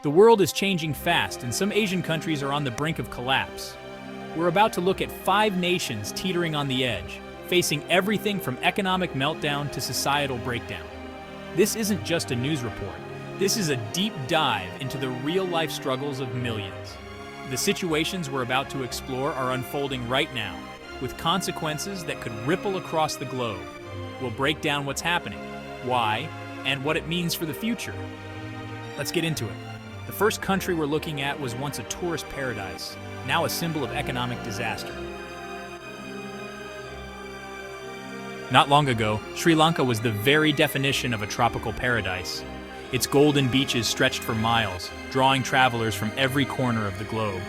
The world is changing fast, and some Asian countries are on the brink of collapse. We're about to look at 5 nations teetering on the edge, facing everything from economic meltdown to societal breakdown. This isn't just a news report. This is a deep dive into the real-life struggles of millions. The situations we're about to explore are unfolding right now, with consequences that could ripple across the globe. We'll break down what's happening, why, and what it means for the future. Let's get into it. The first country we're looking at was once a tourist paradise, now a symbol of economic disaster. Not long ago, Sri Lanka was the very definition of a tropical paradise. Its golden beaches stretched for miles, drawing travelers from every corner of the globe.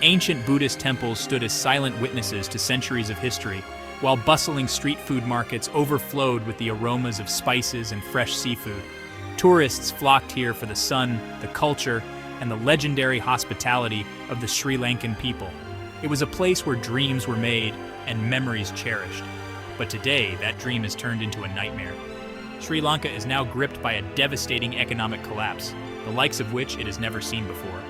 Ancient Buddhist temples stood as silent witnesses to centuries of history, while bustling street food markets overflowed with the aromas of spices and fresh seafood. Tourists flocked here for the sun, the culture, and the legendary hospitality of the Sri Lankan people. It was a place where dreams were made and memories cherished. But today, that dream has turned into a nightmare. Sri Lanka is now gripped by a devastating economic collapse, the likes of which it has never seen before.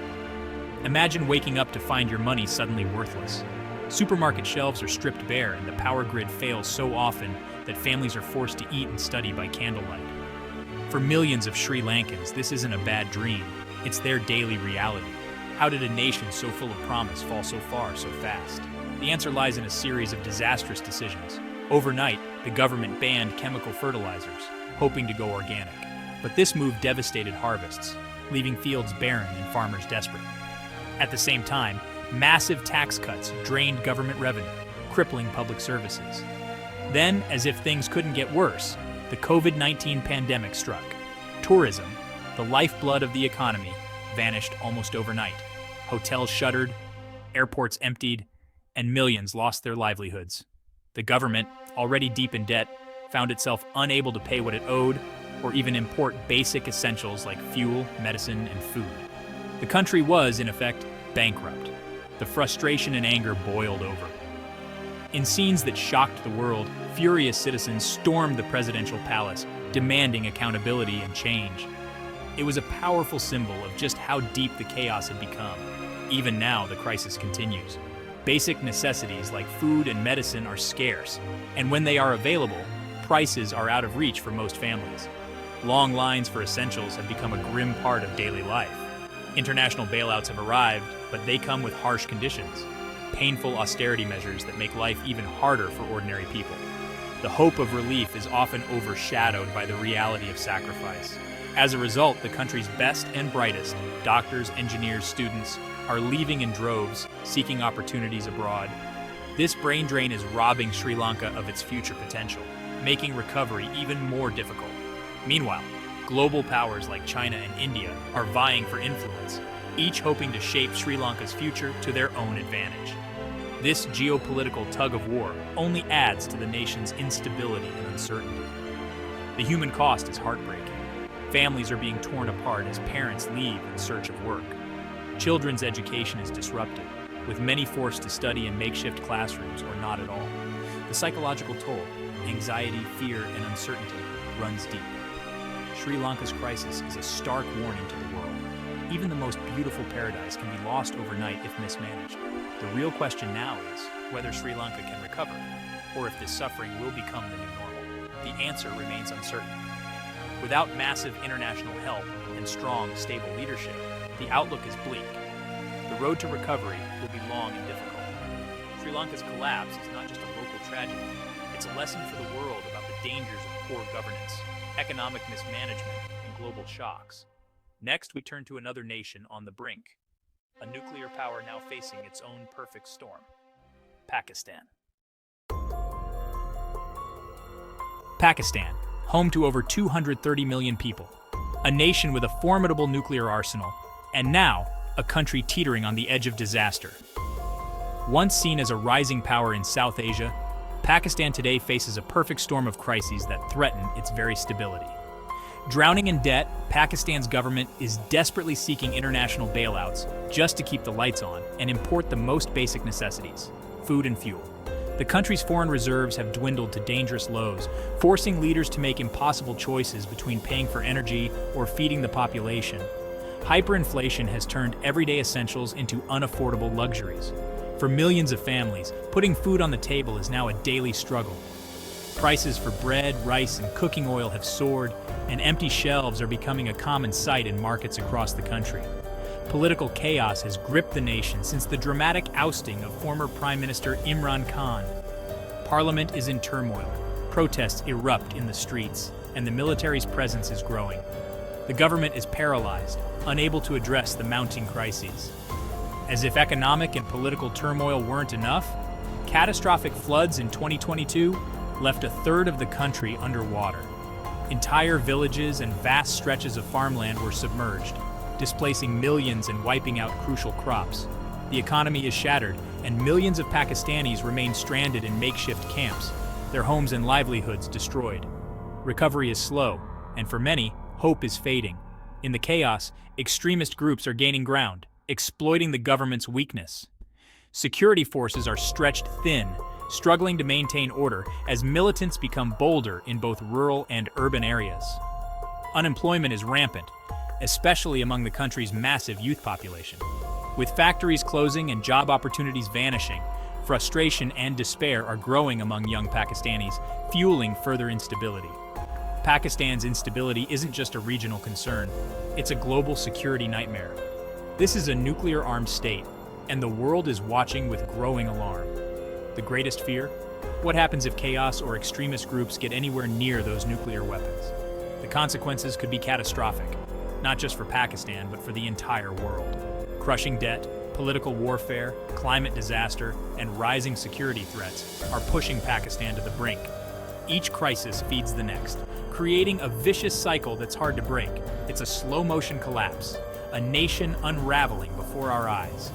Imagine waking up to find your money suddenly worthless. Supermarket shelves are stripped bare, and the power grid fails so often that families are forced to eat and study by candlelight. For millions of Sri Lankans, this isn't a bad dream. It's their daily reality. How did a nation so full of promise fall so far so fast? The answer lies in a series of disastrous decisions. Overnight, the government banned chemical fertilizers, hoping to go organic. But this move devastated harvests, leaving fields barren and farmers desperate. At the same time, massive tax cuts drained government revenue, crippling public services. Then, as if things couldn't get worse, the COVID-19 pandemic struck. Tourism, the lifeblood of the economy, vanished almost overnight. Hotels shuttered, airports emptied, and millions lost their livelihoods. The government, already deep in debt, found itself unable to pay what it owed or even import basic essentials like fuel, medicine, and food. The country was, in effect, bankrupt. The frustration and anger boiled over. In scenes that shocked the world, furious citizens stormed the presidential palace, demanding accountability and change. It was a powerful symbol of just how deep the chaos had become. Even now, the crisis continues. Basic necessities like food and medicine are scarce, and when they are available, prices are out of reach for most families. Long lines for essentials have become a grim part of daily life. International bailouts have arrived, but they come with harsh conditions. Painful austerity measures that make life even harder for ordinary people. The hope of relief is often overshadowed by the reality of sacrifice. As a result, the country's best and brightest, doctors, engineers, students, are leaving in droves, seeking opportunities abroad. This brain drain is robbing Sri Lanka of its future potential, making recovery even more difficult. Meanwhile, global powers like China and India are vying for influence, each hoping to shape Sri Lanka's future to their own advantage. This geopolitical tug-of-war only adds to the nation's instability and uncertainty. The human cost is heartbreaking. Families are being torn apart as parents leave in search of work. Children's education is disrupted, with many forced to study in makeshift classrooms or not at all. The psychological toll, anxiety, fear, and uncertainty runs deep. Sri Lanka's crisis is a stark warning to the world. Even the most beautiful paradise can be lost overnight if mismanaged. The real question now is whether Sri Lanka can recover, or if this suffering will become the new normal. The answer remains uncertain. Without massive international help and strong, stable leadership, the outlook is bleak. The road to recovery will be long and difficult. Sri Lanka's collapse is not just a local tragedy. It's a lesson for the world about the dangers of poor governance, economic mismanagement, and global shocks. Next, we turn to another nation on the brink, a nuclear power now facing its own perfect storm: Pakistan. Pakistan, home to over 230 million people, a nation with a formidable nuclear arsenal, and now a country teetering on the edge of disaster. Once seen as a rising power in South Asia, Pakistan today faces a perfect storm of crises that threaten its very stability. Drowning in debt, Pakistan's government is desperately seeking international bailouts just to keep the lights on and import the most basic necessities: food and fuel. The country's foreign reserves have dwindled to dangerous lows, forcing leaders to make impossible choices between paying for energy or feeding the population. Hyperinflation has turned everyday essentials into unaffordable luxuries. For millions of families, putting food on the table is now a daily struggle. Prices for bread, rice, and cooking oil have soared, and empty shelves are becoming a common sight in markets across the country. Political chaos has gripped the nation since the dramatic ousting of former Prime Minister Imran Khan. Parliament is in turmoil, protests erupt in the streets, and the military's presence is growing. The government is paralyzed, unable to address the mounting crises. As if economic and political turmoil weren't enough, catastrophic floods in 2022 left a third of the country underwater. Entire villages and vast stretches of farmland were submerged, displacing millions and wiping out crucial crops. The economy is shattered, and millions of Pakistanis remain stranded in makeshift camps, their homes and livelihoods destroyed. Recovery is slow, and for many, hope is fading. In the chaos, extremist groups are gaining ground, exploiting the government's weakness. Security forces are stretched thin, struggling to maintain order as militants become bolder in both rural and urban areas. Unemployment is rampant, especially among the country's massive youth population. With factories closing and job opportunities vanishing, frustration and despair are growing among young Pakistanis, fueling further instability. Pakistan's instability isn't just a regional concern, it's a global security nightmare. This is a nuclear-armed state, and the world is watching with growing alarm. The greatest fear? What happens if chaos or extremist groups get anywhere near those nuclear weapons? The consequences could be catastrophic, not just for Pakistan, but for the entire world. Crushing debt, political warfare, climate disaster, and rising security threats are pushing Pakistan to the brink. Each crisis feeds the next, creating a vicious cycle that's hard to break. It's a slow-motion collapse, a nation unraveling before our eyes.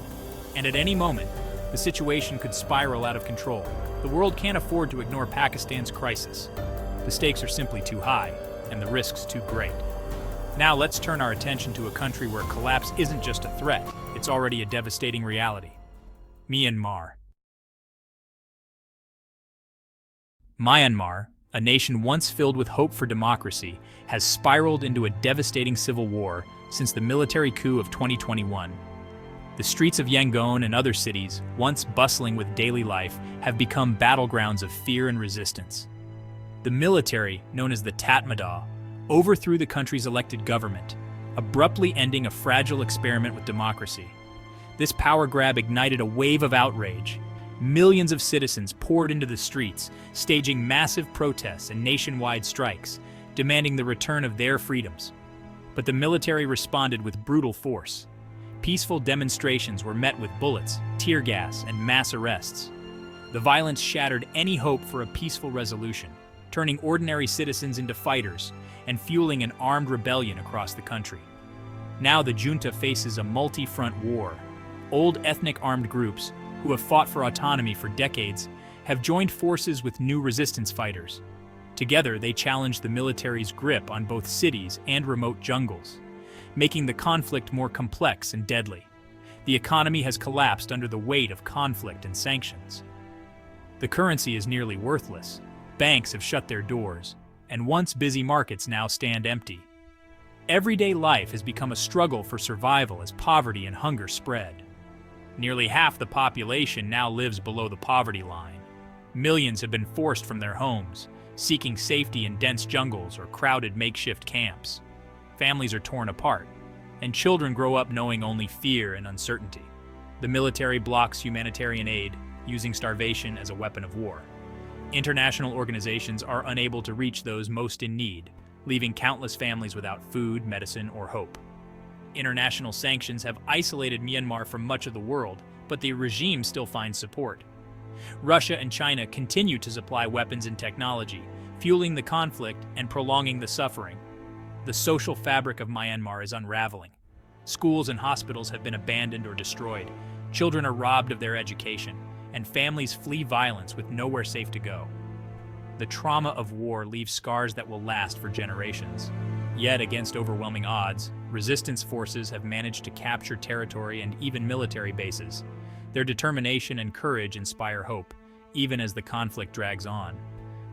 And at any moment, the situation could spiral out of control. The world can't afford to ignore Pakistan's crisis. The stakes are simply too high, and the risks too great. Now let's turn our attention to a country where collapse isn't just a threat, it's already a devastating reality. Myanmar. Myanmar, a nation once filled with hope for democracy, has spiraled into a devastating civil war since the military coup of 2021. The streets of Yangon and other cities, once bustling with daily life, have become battlegrounds of fear and resistance. The military, known as the Tatmadaw, overthrew the country's elected government, abruptly ending a fragile experiment with democracy. This power grab ignited a wave of outrage. Millions of citizens poured into the streets, staging massive protests and nationwide strikes, demanding the return of their freedoms. But the military responded with brutal force. Peaceful demonstrations were met with bullets, tear gas, and mass arrests. The violence shattered any hope for a peaceful resolution, turning ordinary citizens into fighters and fueling an armed rebellion across the country. Now the junta faces a multi-front war. Old ethnic armed groups, who have fought for autonomy for decades, have joined forces with new resistance fighters. Together, they challenge the military's grip on both cities and remote jungles, making the conflict more complex and deadly. The economy has collapsed under the weight of conflict and sanctions. The currency is nearly worthless. Banks have shut their doors, and once busy markets now stand empty. Everyday life has become a struggle for survival as poverty and hunger spread. Nearly half the population now lives below the poverty line. Millions have been forced from their homes, seeking safety in dense jungles or crowded makeshift camps. Families are torn apart, and children grow up knowing only fear and uncertainty. The military blocks humanitarian aid, using starvation as a weapon of war. International organizations are unable to reach those most in need, leaving countless families without food, medicine, or hope. International sanctions have isolated Myanmar from much of the world, but the regime still finds support. Russia and China continue to supply weapons and technology, fueling the conflict and prolonging the suffering. The social fabric of Myanmar is unraveling. Schools and hospitals have been abandoned or destroyed. Children are robbed of their education, and families flee violence with nowhere safe to go. The trauma of war leaves scars that will last for generations. Yet, against overwhelming odds, resistance forces have managed to capture territory and even military bases. Their determination and courage inspire hope, even as the conflict drags on.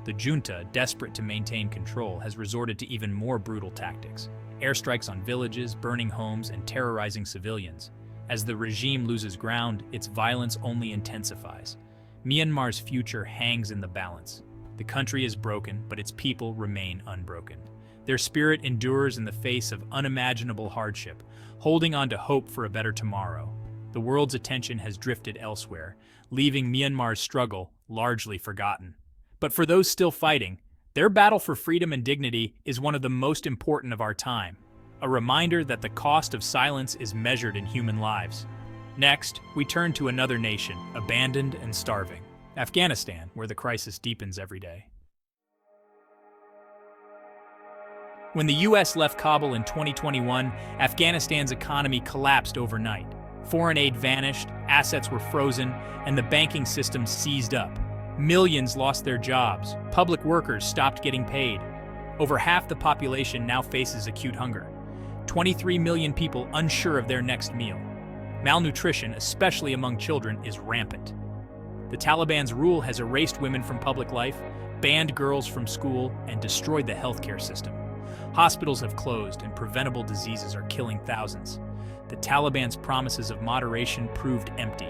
The junta, desperate to maintain control, has resorted to even more brutal tactics, airstrikes on villages, burning homes, and terrorizing civilians. As the regime loses ground, its violence only intensifies. Myanmar's future hangs in the balance. The country is broken, but its people remain unbroken. Their spirit endures in the face of unimaginable hardship, holding on to hope for a better tomorrow. The world's attention has drifted elsewhere, leaving Myanmar's struggle largely forgotten. But for those still fighting, their battle for freedom and dignity is one of the most important of our time, a reminder that the cost of silence is measured in human lives. Next, we turn to another nation, abandoned and starving, Afghanistan, where the crisis deepens every day. When the US left Kabul in 2021, Afghanistan's economy collapsed overnight. Foreign aid vanished, assets were frozen, and the banking system seized up. Millions lost their jobs, public workers stopped getting paid. Over half the population now faces acute hunger. 23 million people unsure of their next meal. Malnutrition, especially among children, is rampant. The Taliban's rule has erased women from public life, banned girls from school, and destroyed the healthcare system. Hospitals have closed, and preventable diseases are killing thousands. The Taliban's promises of moderation proved empty.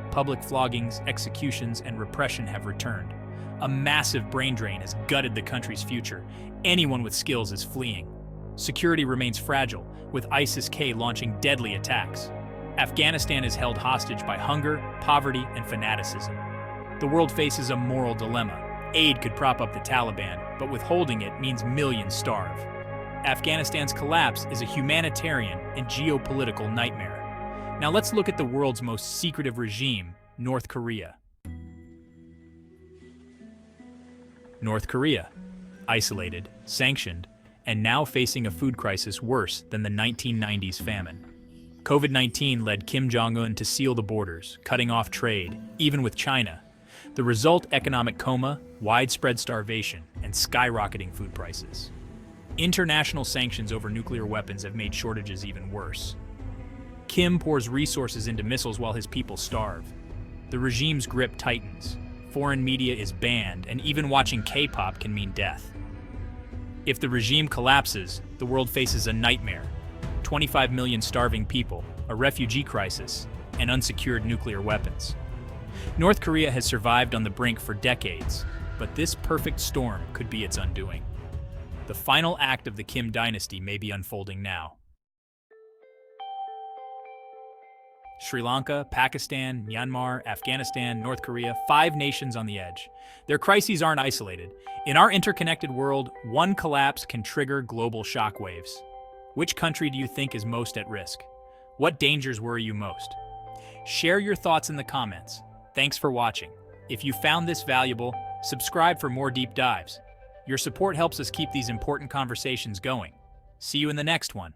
Public floggings, executions, and repression have returned. A massive brain drain has gutted the country's future. Anyone with skills is fleeing. Security remains fragile, with ISIS-K launching deadly attacks. Afghanistan is held hostage by hunger, poverty, and fanaticism. The world faces a moral dilemma. Aid could prop up the Taliban, but withholding it means millions starve. Afghanistan's collapse is a humanitarian and geopolitical nightmare. Now let's look at the world's most secretive regime, North Korea. North Korea, isolated, sanctioned, and now facing a food crisis worse than the 1990s famine. COVID-19 led Kim Jong-un to seal the borders, cutting off trade, even with China. The result: economic coma, widespread starvation, and skyrocketing food prices. International sanctions over nuclear weapons have made shortages even worse. Kim pours resources into missiles while his people starve. The regime's grip tightens. Foreign media is banned, and even watching K-pop can mean death. If the regime collapses, the world faces a nightmare. 25 million starving people, a refugee crisis, and unsecured nuclear weapons. North Korea has survived on the brink for decades, but this perfect storm could be its undoing. The final act of the Kim dynasty may be unfolding now. Sri Lanka, Pakistan, Myanmar, Afghanistan, North Korea, 5 nations on the edge. Their crises aren't isolated. In our interconnected world, one collapse can trigger global shockwaves. Which country do you think is most at risk? What dangers worry you most? Share your thoughts in the comments. Thanks for watching. If you found this valuable, subscribe for more deep dives. Your support helps us keep these important conversations going. See you in the next one.